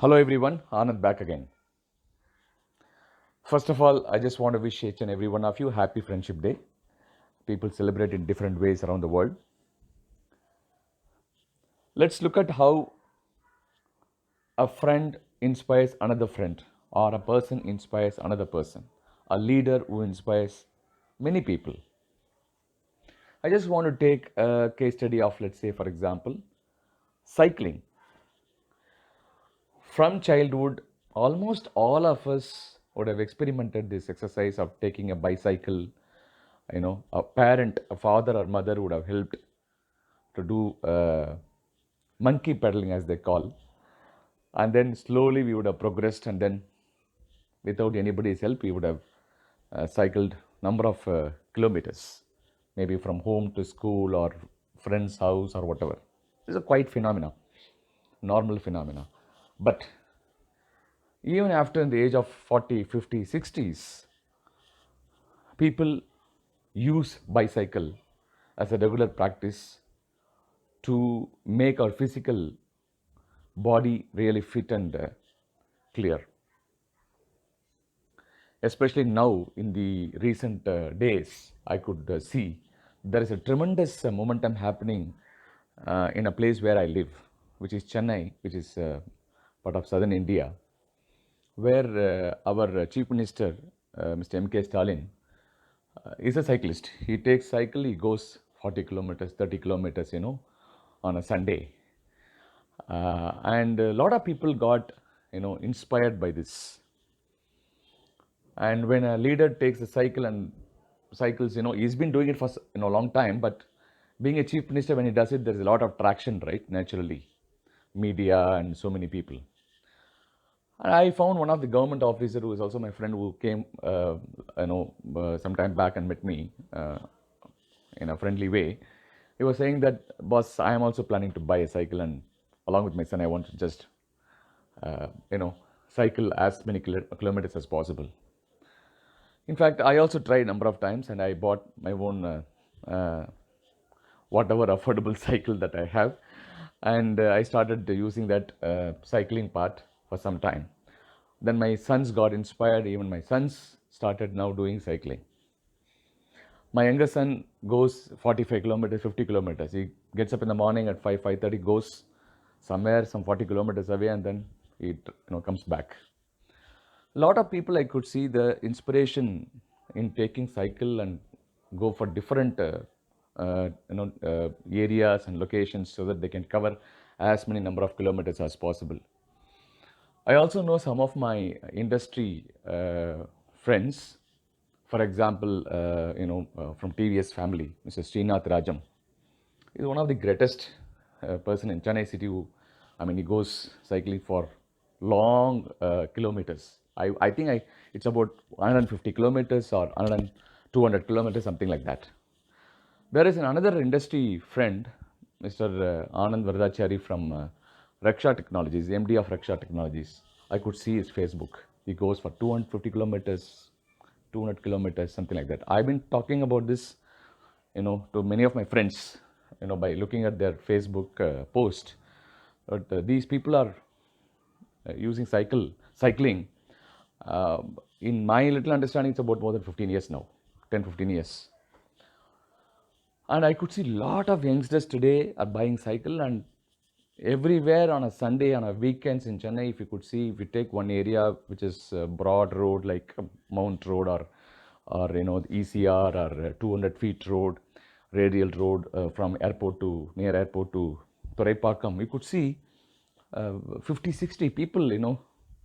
Hello everyone, Anand back again. First of all, I just want to wish each and every one of you happy Friendship Day. People celebrate in different ways around the world. Let's look at how a friend inspires another friend, or a person inspires another person, a leader who inspires many people. I just want to take a case study of, let's say, for example, cycling. From childhood, almost all of us would have experimented this exercise of taking a bicycle. A parent, a father or mother would have helped to do monkey pedaling, as they call. And then slowly we would have progressed, and then without anybody's help, we would have cycled number of kilometers, maybe from home to school or friend's house or whatever. It's a quite phenomena, normal phenomena. But even after the age of 40, 50, 60s, people use bicycle as a regular practice to make our physical body really fit and clear. Especially now in the recent days, I could see there is a tremendous momentum happening in a place where I live, which is Chennai, which is part of southern India, where our Chief Minister, Mr. M.K. Stalin, is a cyclist. He takes cycle, he goes 40 kilometers, 30 kilometers, on a Sunday. And a lot of people got, inspired by this. And when a leader takes a cycle and cycles, he's been doing it for a long time, but being a chief minister, when he does it, there's a lot of traction, right? Naturally, media and so many people. And I found one of the government officer who is also my friend, who came, some time back and met me in a friendly way. He was saying that, boss, I am also planning to buy a cycle, and along with my son, I want to just, uh, you know, cycle as many kilometers as possible. In fact, I also tried a number of times, and I bought my own whatever affordable cycle that I have, and I started using that cycling part for some time. Then my sons got inspired. Even my sons started now doing cycling. My younger son goes 45 kilometers, 50 kilometers. He gets up in the morning at 5:30, goes somewhere some 40 kilometers away, and then he comes back. A lot of people, I could see the inspiration in taking cycle and go for different areas and locations, so that they can cover as many number of kilometers as possible. I also know some of my industry friends. For example, from TVS family, Mr. Srinath Rajam is one of the greatest person in Chennai city who, he goes cycling for long kilometers. I think it's about 150 kilometers or 100, 200 kilometers, something like that. There is another industry friend, Mr. Anand Vardachari from Raksha Technologies, MD of Raksha Technologies. I could see his Facebook. He goes for 250 kilometers, 200 kilometers, something like that. I've been talking about this, to many of my friends, by looking at their Facebook post. But these people are using cycling. Uh, in my little understanding, it's about more than 15 years now, 10, 15 years. And I could see a lot of youngsters today are buying cycle, and everywhere on a Sunday, on a weekends in Chennai, if you could see, if you take one area which is broad road like Mount Road, or the ECR, or 200 feet road, radial road from airport to near airport to Thoraipakkam, we could see 50, 60 people,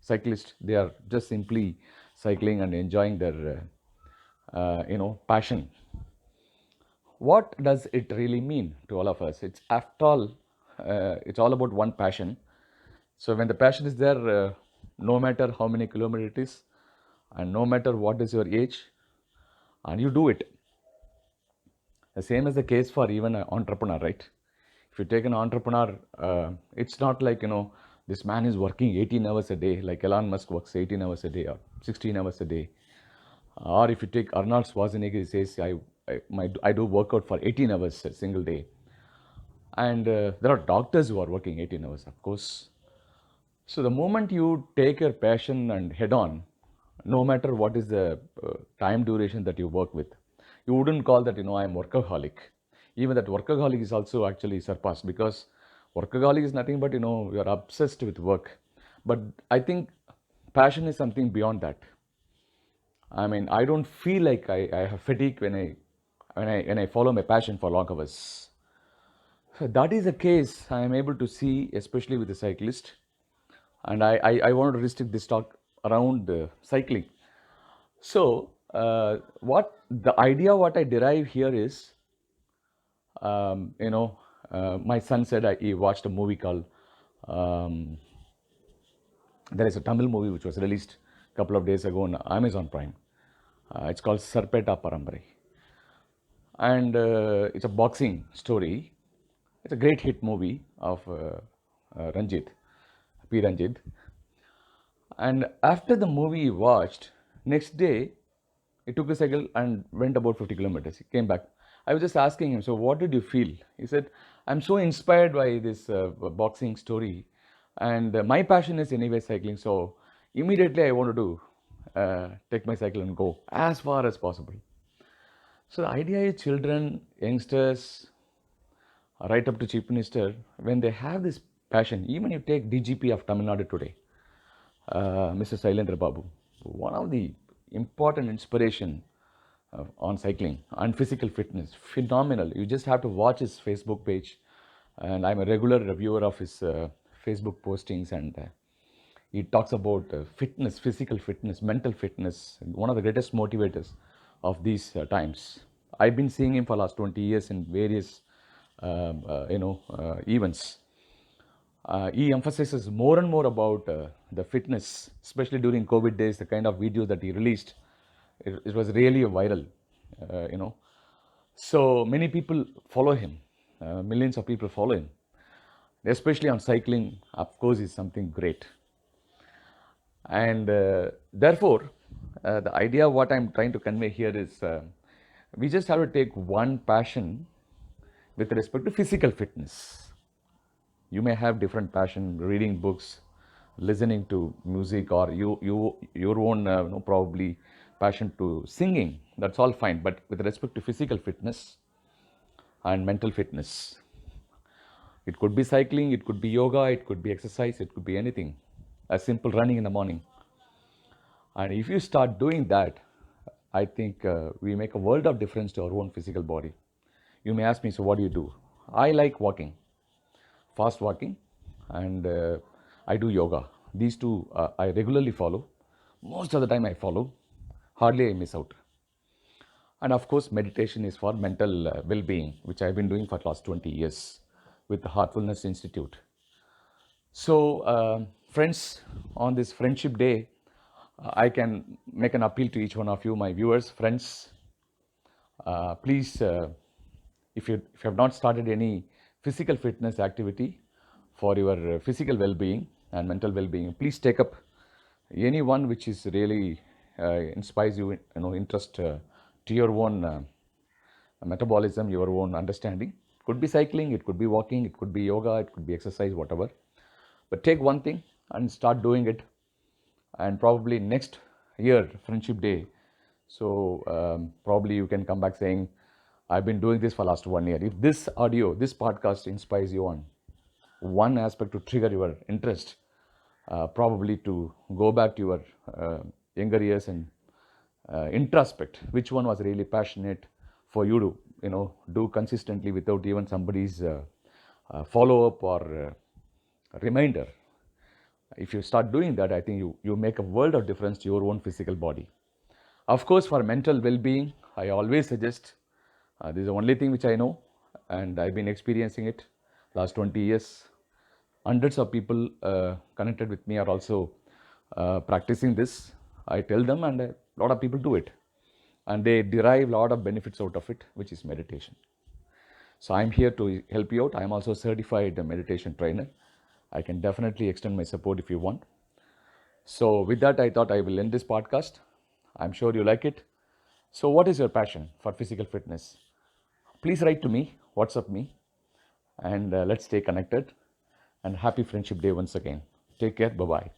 cyclists. They are just simply cycling and enjoying their, passion. What does it really mean to all of us? It's after all, it's all about one passion. So when the passion is there, no matter how many kilometers it is, and no matter what is your age, and you do it. The same is the case for even an entrepreneur, right? If you take an entrepreneur, it's not like, this man is working 18 hours a day, like Elon Musk works 18 hours a day or 16 hours a day. Or if you take Arnold Schwarzenegger, he says, I do workout for 18 hours a single day. And there are doctors who are working 18 hours, of course. So the moment you take your passion and head on, no matter what is the time duration that you work with, you wouldn't call that, I'm workaholic. Even that workaholic is also actually surpassed, because workaholic is nothing but, you're obsessed with work. But I think passion is something beyond that. I mean, I don't feel like I have fatigue when I follow my passion for long hours. So that is the case I am able to see, especially with the cyclist. And I want to restrict this talk around cycling. So, what the idea what I derive here is, um, you know, my son said he watched a movie called, um, there is a Tamil movie which was released a couple of days ago on Amazon Prime. It's called Sarpeta Parambarai. And it's a boxing story. It's a great hit movie of Ranjit, P. Ranjit. And after the movie he watched, next day he took a cycle and went about 50 kilometers. He came back. I was just asking him, so what did you feel? He said, I'm so inspired by this boxing story, and my passion is anyway cycling. So immediately I wanted to take my cycle and go as far as possible. So the idea is children, youngsters, right up to Chief Minister, when they have this passion, even you take DGP of Tamil Nadu today, Mr. Sailendra Babu, one of the important inspiration on cycling and physical fitness, phenomenal. You just have to watch his Facebook page, and I'm a regular reviewer of his Facebook postings, and he talks about fitness, physical fitness, mental fitness, one of the greatest motivators of these times. I've been seeing him for the last 20 years in various events. He emphasizes more and more about the fitness, especially during COVID days. The kind of videos that he released, it was really viral, uh, you know. So many people follow him. Millions of people follow him, especially on cycling. Of course, is something great. And therefore, the idea what I'm trying to convey here is, we just have to take one passion with respect to physical fitness. You may have different passion, reading books, listening to music, or your own probably passion to singing. That's all fine. But with respect to physical fitness and mental fitness, it could be cycling, it could be yoga, it could be exercise, it could be anything. A simple running in the morning. And if you start doing that, I think we make a world of difference to our own physical body. You may ask me, so what do you do? I like walking, fast walking, and I do yoga. These two I regularly follow. Most of the time I follow, hardly I miss out. And of course, meditation is for mental well being, which I've been doing for the last 20 years with the Heartfulness Institute. So, friends, on this Friendship Day, I can make an appeal to each one of you, my viewers, friends. Please, if you have not started any physical fitness activity for your physical well-being and mental well-being, please take up any one which is really inspires you, interest to your own metabolism, your own understanding. It could be cycling, it could be walking, it could be yoga, it could be exercise, whatever. But take one thing and start doing it, and probably next year, Friendship Day, so probably you can come back saying, I've been doing this for last 1 year. If this audio, this podcast inspires you on one aspect to trigger your interest, probably to go back to your younger years and introspect which one was really passionate for you to do consistently without even somebody's follow up or reminder. If you start doing that, I think you make a world of difference to your own physical body. Of course, for mental well-being, I always suggest, this is the only thing which I know, and I've been experiencing it last 20 years. Hundreds of people connected with me are also practicing this. I tell them, and a lot of people do it, and they derive a lot of benefits out of it, which is meditation. So I'm here to help you out. I'm also a certified meditation trainer. I can definitely extend my support if you want. So with that, I thought I will end this podcast. I'm sure you like it. So what is your passion for physical fitness? Please write to me, WhatsApp me, and let's stay connected. And happy Friendship Day once again. Take care. Bye bye.